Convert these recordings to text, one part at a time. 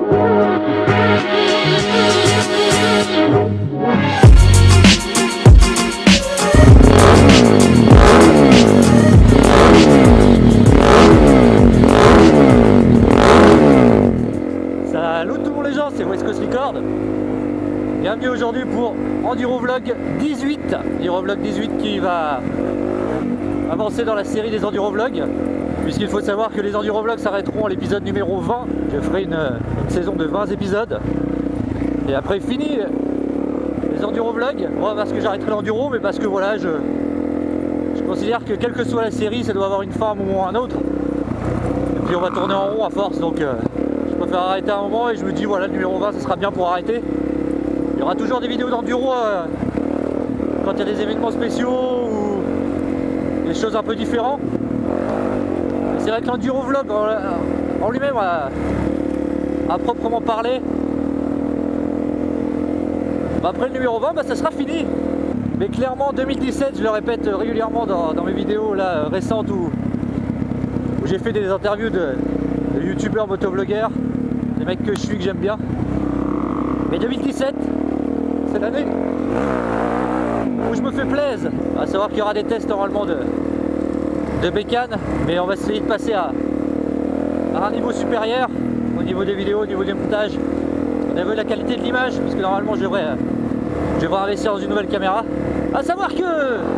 Salut tout le monde les gens, c'est West Coast Record. Bienvenue aujourd'hui pour Endurovlog 18. Endurovlog 18 qui va avancer dans la série des Endurovlogs. Puisqu'il faut savoir que les Endurovlogs s'arrêteront à l'épisode numéro 20. Je ferai une saison de 20 épisodes. Et après fini les Endurovlogs. Moi parce que j'arrêterai l'enduro, mais parce que voilà, je considère que quelle que soit la série, ça doit avoir une fin à un moment ou à un autre. Et puis on va tourner en rond à force, donc je préfère arrêter à un moment et je me dis voilà, le numéro 20 ça sera bien pour arrêter. Il y aura toujours des vidéos d'enduro quand il y a des événements spéciaux ou des choses un peu différentes. C'est vrai que l'endurovlog en lui-même à proprement parler, après le numéro 20 ça sera fini. Mais clairement 2017, je le répète régulièrement dans mes vidéos là, récentes où j'ai fait des interviews de youtubeurs motovlogueurs, des mecs que je suis, que j'aime bien. Mais 2017, c'est l'année où je me fais plaisir. À savoir qu'il y aura des tests normalement de bécane, mais on va essayer de passer à un niveau supérieur au niveau des vidéos, au niveau des montages, au niveau de la qualité de l'image, parce que normalement je devrais investir dans une nouvelle caméra. À savoir que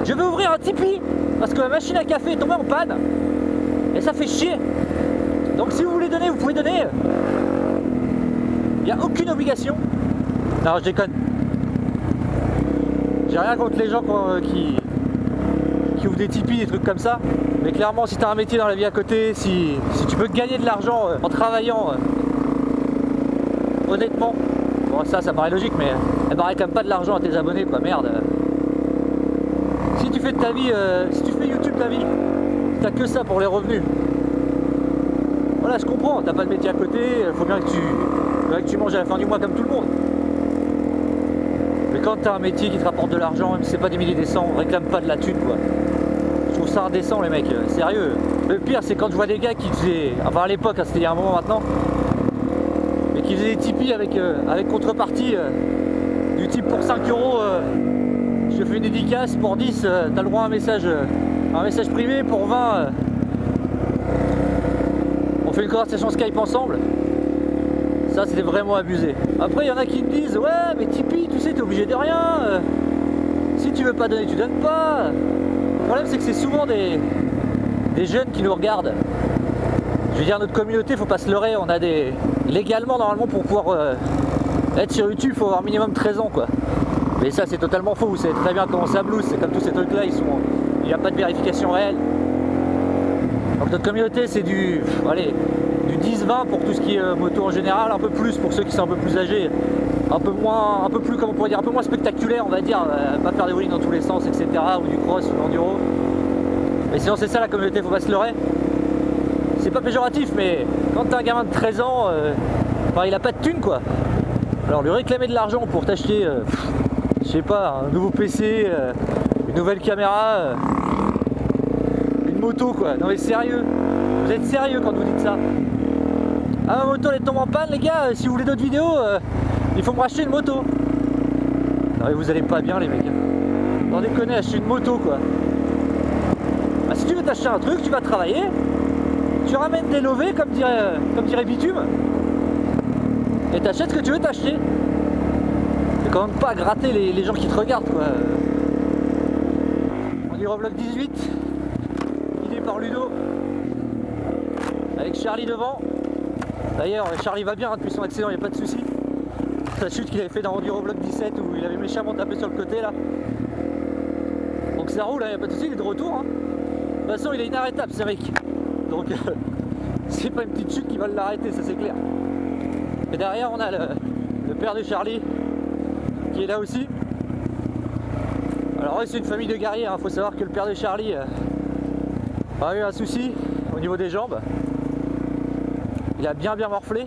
je vais ouvrir un Tipeee parce que ma machine à café est tombée en panne et ça fait chier. Donc si vous voulez donner, vous pouvez donner. Il n'y a aucune obligation. Non, je déconne. J'ai rien contre les gens qui ouvrent des Tipeee, des trucs comme ça. Mais clairement, si tu as un métier dans la vie à côté, si tu peux gagner de l'argent en travaillant, honnêtement, bon ça paraît logique, mais elle paraît quand même pas de l'argent à tes abonnés, quoi, merde. Si tu fais de ta vie, si tu fais YouTube ta vie, t'as que ça pour les revenus. Voilà, je comprends, t'as pas de métier à côté, il faut bien que tu manges à la fin du mois comme tout le monde. Mais quand t'as un métier qui te rapporte de l'argent, même si c'est pas des milliers des cents, on réclame pas de la thune, quoi. Je trouve ça indécent, les mecs, sérieux. Le pire, c'est quand je vois des gars qui faisaient, enfin à l'époque, hein, c'était il y a un moment maintenant, mais qui faisaient des Tipeee avec contrepartie du type pour 5 euros, je te fais une dédicace, pour 10, t'as le droit à un message privé, pour 20, on fait une conversation Skype ensemble. Ça, c'était vraiment abusé. Après, il y en a qui me disent ouais, mais Tipeee, tu sais, t'es obligé de rien. Si tu veux pas donner, tu donnes pas. Le problème, c'est que c'est souvent des jeunes qui nous regardent. Je veux dire, notre communauté, faut pas se leurrer. On a légalement, normalement, pour pouvoir être sur YouTube, il faut avoir minimum 13 ans, quoi. Mais ça, c'est totalement faux. Vous savez très bien comment ça blouse. C'est comme tous ces trucs-là, il n'y a pas de vérification réelle. Donc notre communauté, c'est du 10-20 pour tout ce qui est moto en général, un peu plus pour ceux qui sont un peu plus âgés, un peu plus, comment on pourrait dire, un peu moins spectaculaire, on va dire, pas faire des wheelies dans tous les sens, etc., ou du cross, ou de l'enduro. Mais sinon c'est ça la communauté, faut pas se leurrer. C'est pas péjoratif, mais quand t'as un gamin de 13 ans, il a pas de thune, quoi. Alors lui réclamer de l'argent pour t'acheter, je sais pas, un nouveau PC, une nouvelle caméra, une moto, quoi. Non mais sérieux, vous êtes sérieux quand vous dites ça? Ah, ma moto elle tombe en panne, les gars, si vous voulez d'autres vidéos, il faut me racheter une moto. Non mais vous allez pas bien, les mecs. Sans déconner, acheter une moto, quoi. Ah, si tu veux t'acheter un truc, tu vas travailler, tu ramènes des lovés, comme dirait Bitume, et t'achètes ce que tu veux t'acheter. C'est quand même pas gratter les gens qui te regardent, quoi. Endurovlog 18, guidé par Ludo, avec Charlie devant. D'ailleurs, Charlie va bien, hein, depuis son accident, il n'y a pas de souci. Sa chute qu'il avait fait dans Endurovlog 17 où il avait méchamment tapé sur le côté là. Donc ça roule, il n'y a pas de souci, il est de retour. Hein. De toute façon, il est inarrêtable, ce mec. Donc c'est pas une petite chute qui va l'arrêter, ça c'est clair. Et derrière, on a le père de Charlie qui est là aussi. Alors, c'est une famille de guerriers, hein. Faut savoir que le père de Charlie a eu un souci au niveau des jambes. Il a bien morflé.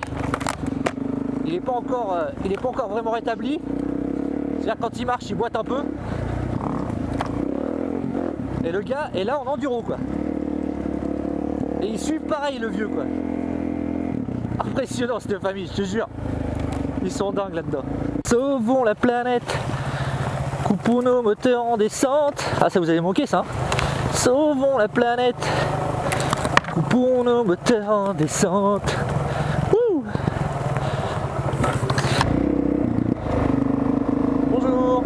Il n'est pas encore vraiment rétabli. C'est-à-dire quand il marche, il boite un peu. Et le gars est là en enduro, quoi. Et il suit pareil, le vieux, quoi. Impressionnant cette famille, je te jure. Ils sont dingues là-dedans. Sauvons la planète, coupons nos moteurs en descente. Ah, ça vous avait manqué ça, hein. Sauvons la planète, coupons nos moteurs en descente. Ouh. Bonjour.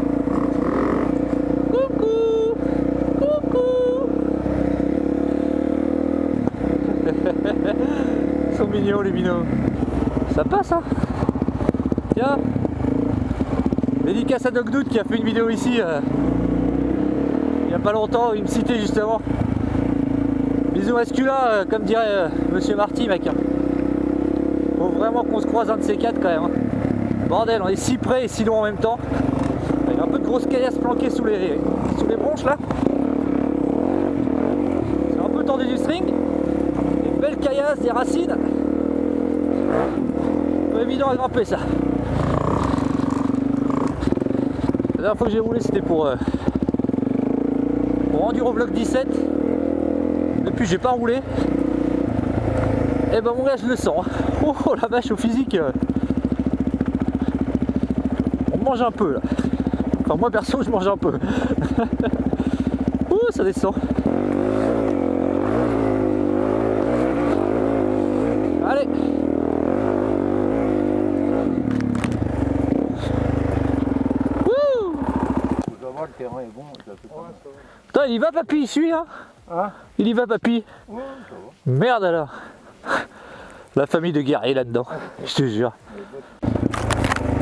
Coucou. Coucou. Ils sont mignons les minots. Ça passe, hein. Tiens, dédicace à Doc Doute qui a fait une vidéo ici il n'y a pas longtemps, il me citait justement. Bisous masculins, comme dirait Monsieur Marty, mec. Faut vraiment qu'on se croise un de ces quatre quand même, hein. Bordel, on est si près et si loin en même temps. Il y a un peu de grosse caillasse planquée sous les branches là. C'est un peu tendu du string. Une belle caillasse, des racines. Pas évident à grimper ça. La dernière fois que j'ai roulé c'était pour Endurovlog 17. Depuis j'ai pas roulé. Et ben mon gars je le sens. Oh la vache, au physique on mange un peu là. Enfin moi perso je mange un peu. Ouh ça descend. Allez. Le terrain est bon, Putain, il y va papy, il suit hein, il y va papy. Ouais, ça va. Merde alors. La famille de guerriers là-dedans, je te jure.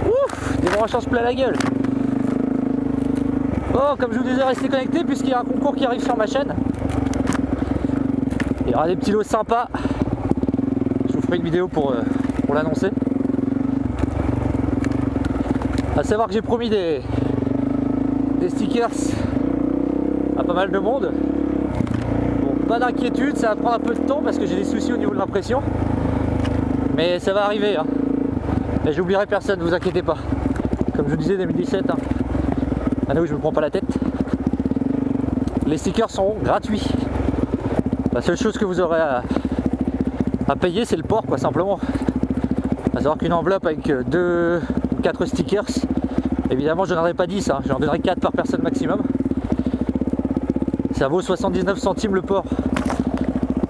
Ouf, des branchages plein la gueule. Oh, comme je vous disais, restez connectés puisqu'il y a un concours qui arrive sur ma chaîne. Il y aura des petits lots sympas. Je vous ferai une vidéo pour l'annoncer. À savoir que j'ai promis des stickers à pas mal de monde. Bon, pas d'inquiétude, ça va prendre un peu de temps parce que j'ai des soucis au niveau de l'impression. Mais ça va arriver, hein. Et j'oublierai personne, ne vous inquiétez pas. Comme je vous disais 2017, hein. Année où je me prends pas la tête. Les stickers seront gratuits. La seule chose que vous aurez à payer, c'est le port, quoi, simplement. À savoir qu'une enveloppe avec 2 ou 4 stickers, évidemment je n'en donnerai pas 10, hein. J'en donnerai 4 par personne maximum. Ça vaut 79 centimes le port.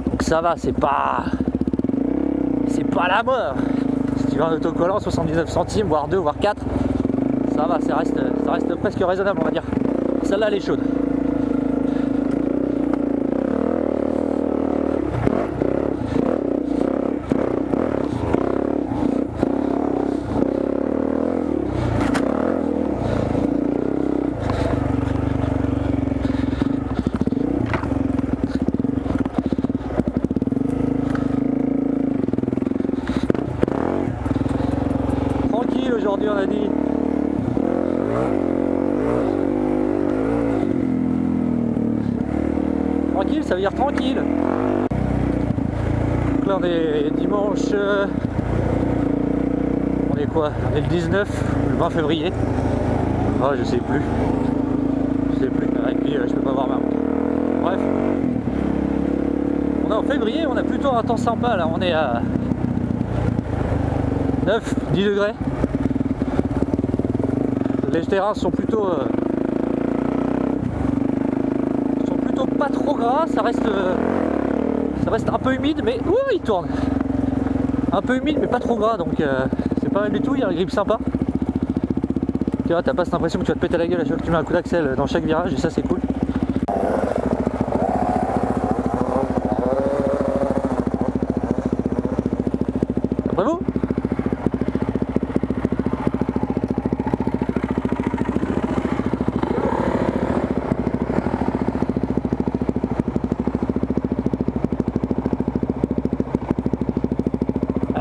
Donc ça va, c'est pas la mort. Si tu veux un autocollant, 79 centimes, voire 2, voire 4, ça va, ça reste presque raisonnable, on va dire. Celle-là elle est chaude. Aujourd'hui on a dit. Tranquille, ça veut dire tranquille. Donc là on est dimanche. On est quoi? On est le 19 ou le 20 février. Ah je sais plus. Je sais plus. Et puis je peux pas voir ma montre. Bref. On est en février, on a plutôt un temps sympa là. On est à 9, 10 degrés. Les terrains sont plutôt pas trop gras, ça reste un peu humide, mais ouh, il tourne. Un peu humide mais pas trop gras, donc c'est pas mal du tout, il y a un grip sympa. Tu vois, t'as pas cette impression que tu vas te péter la gueule à chaque fois que tu mets un coup d'axel dans chaque virage, et ça c'est cool. Après vous?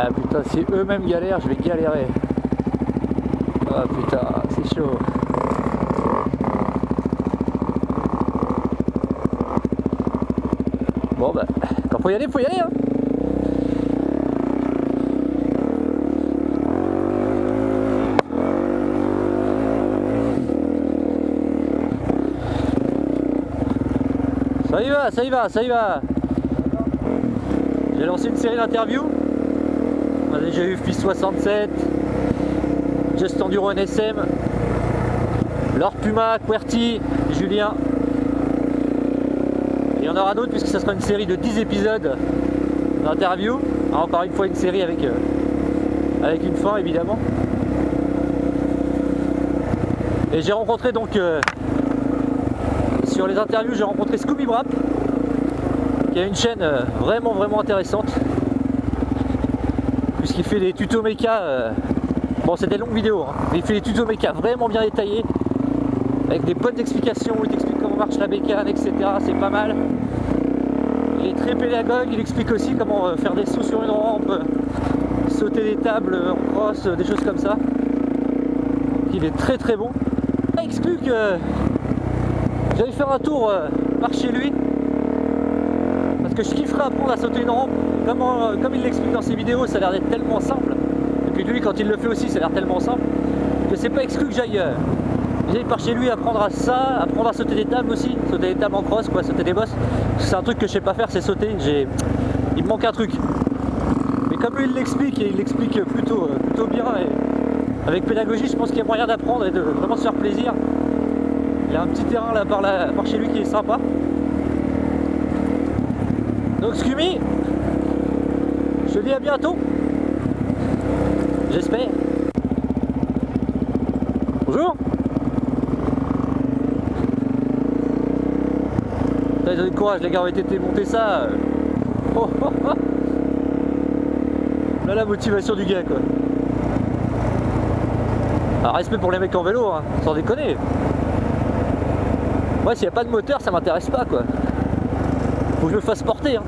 Ah putain, si eux-mêmes galèrent, je vais galérer. Ah putain, c'est chaud. Bon bah, quand faut y aller hein. Ça y va, ça y va, ça y va. J'ai lancé une série d'interviews. On On a déjà eu FIS 67, Just Enduro NSM, Lord Puma, QWERTY, Julien. Et il y en aura d'autres puisque ça sera une série de 10 épisodes d'interview. Encore une fois une série avec une fin évidemment. Et j'ai rencontré donc sur les interviews, j'ai rencontré Scooby Brap qui a une chaîne vraiment intéressante puisqu'il fait des tutos méca. Bon, c'est des longues vidéos, hein, mais il fait des tutos méca vraiment bien détaillés avec des bonnes explications. Il t'explique comment marche la bécane, etc. C'est pas mal. Il est très pédagogue. Il explique aussi comment faire des sauts sur une rampe, sauter des tables en cross, des choses comme ça. Il est très bon. Il explique que j'allais faire un tour par chez lui parce que je kifferais apprendre à sauter une rampe. Comme il l'explique dans ses vidéos, ça a l'air d'être tellement simple. Et puis lui, quand il le fait aussi, ça a l'air tellement simple que c'est pas exclu que j'aille par chez lui apprendre à ça, apprendre à sauter des tables aussi, sauter des tables en cross, quoi, sauter des bosses. C'est un truc que je sais pas faire, c'est sauter. Il me manque un truc. Mais comme lui il l'explique, et il l'explique plutôt bien et avec pédagogie, je pense qu'il y a moyen d'apprendre et de vraiment se faire plaisir. Il y a un petit terrain là par chez lui qui est sympa. Donc Scooby, je te dis à bientôt. J'espère. Bonjour. Ils ont eu du courage, les gars, ont été monter ça. Là, la motivation du gars, quoi. Alors, respect pour les mecs en vélo, hein, sans déconner. Moi, s'il n'y a pas de moteur, ça m'intéresse pas, quoi. Faut que je me fasse porter, hein.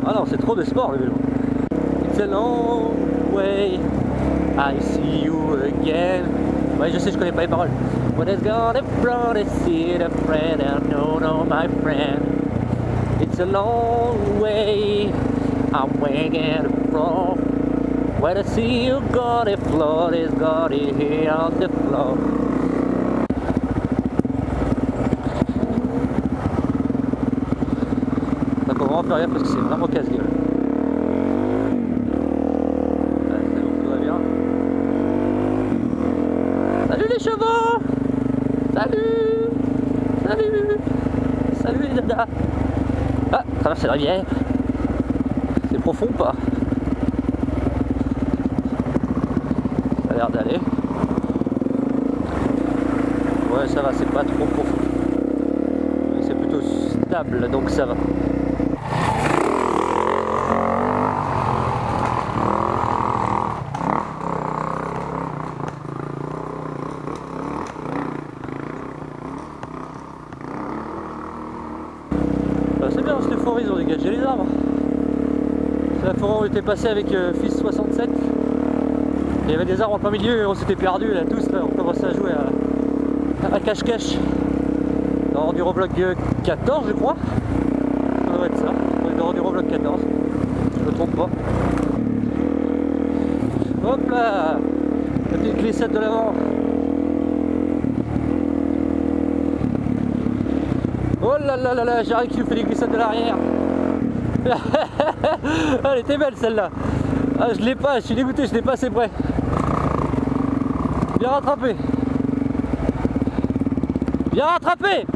Ah non, c'est trop de sport, le vélo. It's a long way, I see you again. Ouais, je sais, je connais pas les paroles. What has gone in front is it a friend? No, my friend. It's a long way, I'm waiting from. When I see you got it, floor is got it here on the floor. Donc on va en faire rien parce que c'est vraiment casse-gueule. C'est bon, tout va bien. Salut les chevaux! Salut les dadas! Ah, traverser la rivière. C'est profond ou pas? Ça a l'air d'aller. Ouais, ça va, c'est pas trop profond. C'est plutôt stable, donc ça va. C'est bien, cette forêt, ils ont dégagé les arbres. C'est la forêt où on était passé avec FIS 67. Il y avait des arbres en plein milieu et on s'était perdus là tous, là, on commençait à jouer à cache-cache. Dans du Roblox 14 je crois. Ça doit être ça. On est dans du Roblox 14. Je me trompe pas. Hop là, la petite glissade de l'avant. Oh là là là là, j'arrive qui nous fait des glissades de l'arrière. Elle était belle celle-là. Ah, je l'ai pas, je suis dégoûté, je n'ai pas assez près. Bien rattrapé. Bien rattrapé.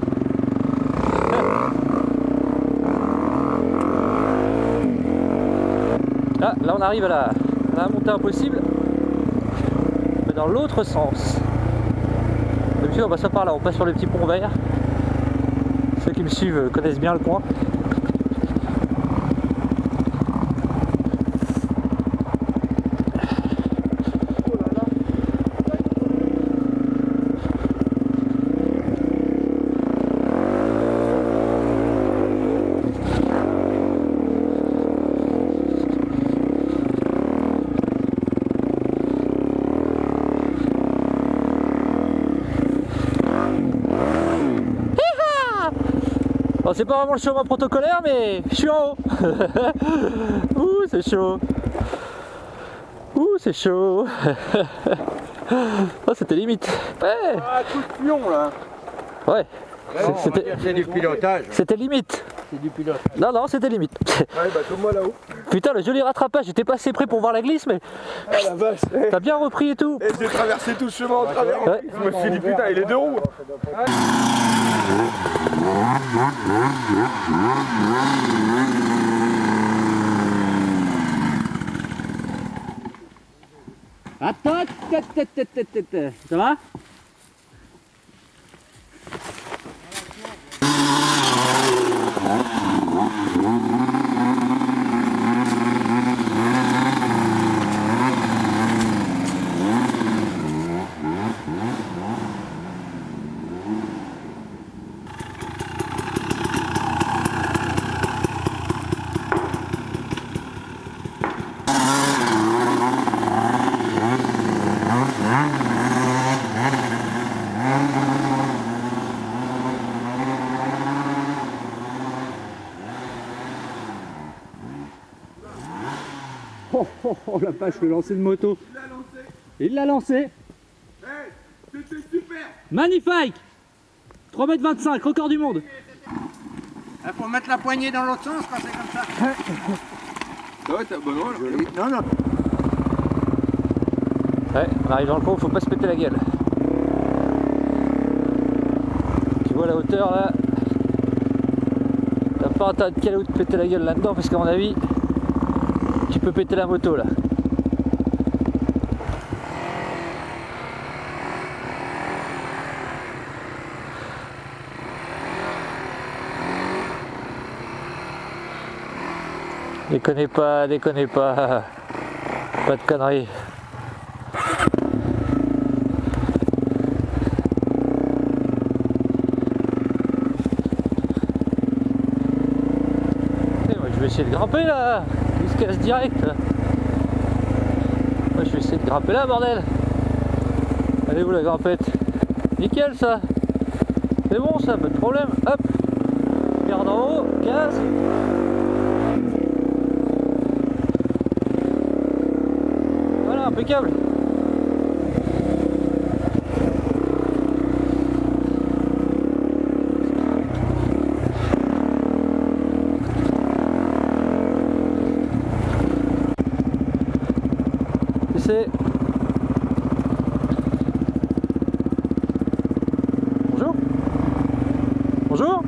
Ah, là on arrive à la montée impossible. Mais dans l'autre sens. D'habitude on passe pas par là, on passe sur le petit pont vert. Ceux qui me suivent connaissent bien le coin. Bon, c'est pas vraiment le chemin protocolaire, mais je suis en haut. Ouh, c'est chaud. Ouh, c'est chaud. Oh, c'était limite. Ouais. Ah, coup de pion là. Ouais. C'est du pilotage. C'était limite. c'est du pilote. Non, non, c'était limite. Ouais, bah comme moi là-haut. Putain, le joli rattrapage, j'étais pas assez prêt pour voir la glisse, mais Ah la vache. t'as bien repris et tout. Et j'ai traversé tout ce chemin en travers. Ouais. Je me suis dit putain, il est deux roues. Attends, ça va? Oh la vache, le lancer de moto. Il l'a lancé. Hey, c'était super. Magnifique. 3,25 m, record du monde. Il faut mettre la poignée dans l'autre sens quand c'est comme ça. Ouais, t'as bon là. Non, non. Ouais, on arrive dans le coin, faut pas se péter la gueule. Tu vois la hauteur là. T'as pas intérêt de caler ou de péter la gueule là-dedans parce qu'à mon avis, tu peux péter la moto là. Déconnez pas, déconnez pas. Pas de conneries. Je vais essayer de grimper là. Il se casse direct. Moi je vais essayer de grimper là, bordel. Allez, vous la grimpette. Nickel ça. C'est bon ça, pas de problème. Hop. Garde en haut, casse. Voilà, impeccable. C'est... Bonjour. Bonjour.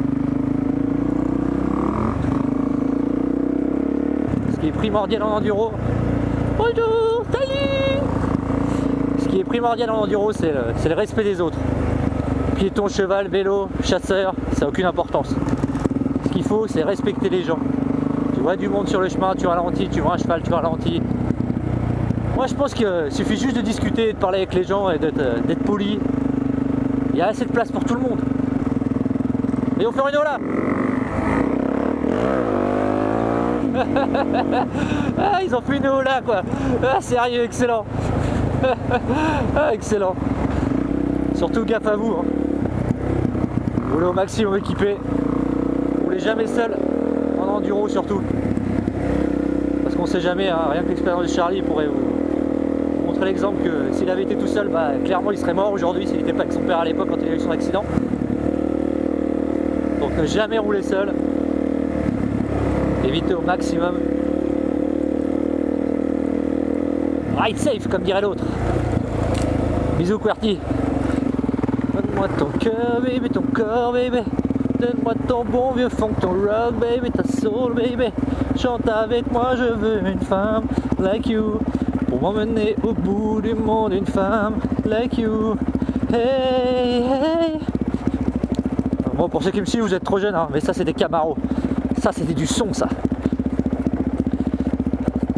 Ce qui est primordial en enduro. Bonjour, salut. Ce qui est primordial en enduro, c'est le respect des autres. Piéton, cheval, vélo, chasseur, ça n'a aucune importance. Ce qu'il faut, c'est respecter les gens. Tu vois du monde sur le chemin, tu ralentis, tu vois un cheval, tu ralentis. Moi je pense qu'il suffit juste de discuter, de parler avec les gens et d'être poli. Il y a assez de place pour tout le monde. Et on fait une là. Ah, ils ont fait une là quoi. Ah, sérieux, excellent. Ah, excellent. Surtout gaffe à vous. Hein. Roulez au maximum équipé. Roulez jamais seul. En enduro surtout. Parce qu'on sait jamais, hein, rien que l'expérience de Charlie pourrait vous montrer l'exemple que s'il avait été tout seul, bah, clairement il serait mort aujourd'hui s'il n'était pas avec son père à l'époque quand il a eu son accident. Donc ne jamais rouler seul. Évitez au maximum. Ride safe comme dirait l'autre. Bisous QWERTY. Donne-moi ton cœur baby, ton corps baby. Donne-moi ton bon vieux funk, ton rock baby, ta soul baby. Chante avec moi, je veux une femme like you. Pour m'emmener au bout du monde, une femme like you. Hey, hey. Bon, pour ceux qui me suivent, vous êtes trop jeunes, hein, mais ça c'est des Camaro. Ça c'était du son, ça.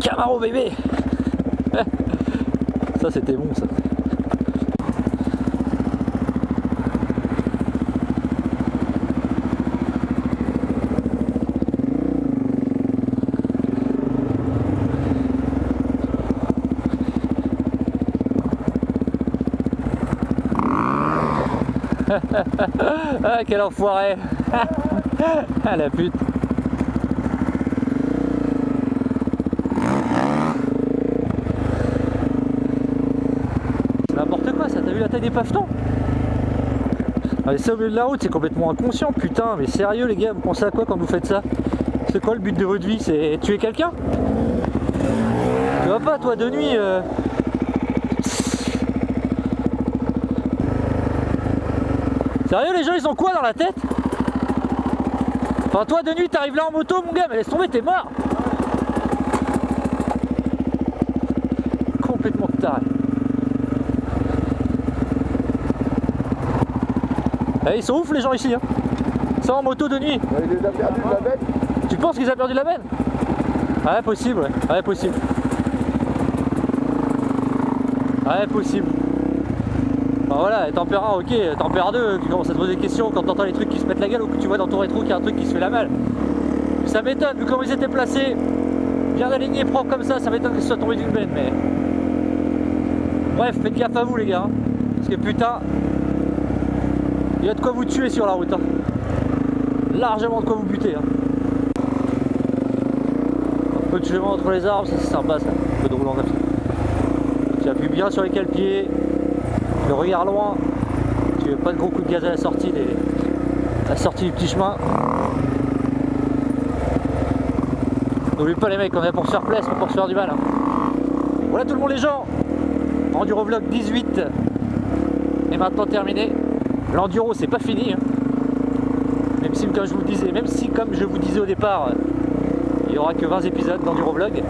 Camaro bébé. Ça c'était bon, ça. Ah, quel enfoiré. Ah la pute. C'est n'importe quoi ça, t'as vu la taille des pavetons? Allez, ça au milieu de la route, c'est complètement inconscient, putain, mais sérieux les gars, vous pensez à quoi quand vous faites ça? C'est quoi le but de votre vie? C'est tuer quelqu'un? Tu vas pas toi de nuit Sérieux les gens ils ont quoi dans la tête? Enfin toi de nuit t'arrives là en moto mon gars, mais laisse tomber, t'es mort. Complètement taré. Eh, ils sont ouf les gens ici hein. Ça en moto de nuit. Il les a perdus de la bête. Tu penses qu'ils ont perdu la benne? Ouais possible, ouais possible. Ouais possible. Enfin, voilà, tempère 1, ok, tempère 2, tu commences à te poser des questions quand t'entends les trucs qui se mettent la gueule ou que tu vois dans ton rétro qu'il y a un truc qui se fait la malle. Ça m'étonne, vu comment ils étaient placés, bien alignés, propres comme ça m'étonne qu'ils soient tombés d'une benne, mais... Bref, faites gaffe à vous les gars, hein, parce que putain, il y a de quoi vous tuer sur la route, hein. Largement de quoi vous buter. Hein. Un peu de chemin entre les arbres, ça c'est sympa ça, un peu de roulant comme ça. Tu appuies bien sur les cale-pieds. Le regard loin, tu veux pas de gros coups de gaz à la sortie, la sortie du petit chemin. N'oublie pas les mecs, on est pour se faire plaisir, pas pour se faire du mal. Hein. Voilà tout le monde les gens, Enduro Vlog 18 est maintenant terminé. L'enduro c'est pas fini, hein. Même si comme je vous disais au départ, il n'y aura que 20 épisodes d'Enduro Vlog.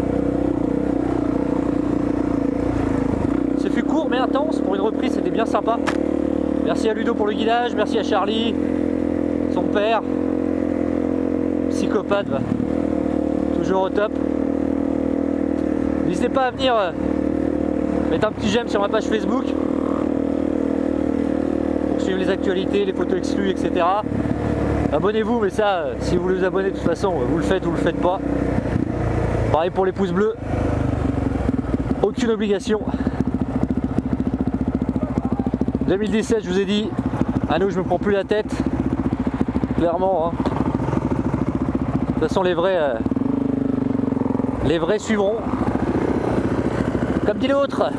Ce fut court mais intense, pour une reprise c'était bien sympa. Merci à Ludo pour le guidage, merci à Charlie, son père, psychopathe, va. Toujours au top. N'hésitez pas à venir mettre un petit j'aime sur ma page Facebook pour suivre les actualités, les photos exclues, etc. Abonnez-vous, mais ça, si vous voulez vous abonner de toute façon, vous le faites ou vous le faites pas. Pareil pour les pouces bleus, aucune obligation. 2017, je vous ai dit, à nous je me prends plus la tête, clairement. Hein. De toute façon, les vrais suivront. Comme dit l'autre,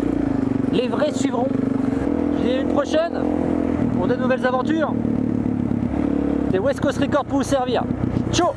les vrais suivront. Je vous dis à une prochaine pour de nouvelles aventures. C'est West Coast Record pour vous servir. Ciao!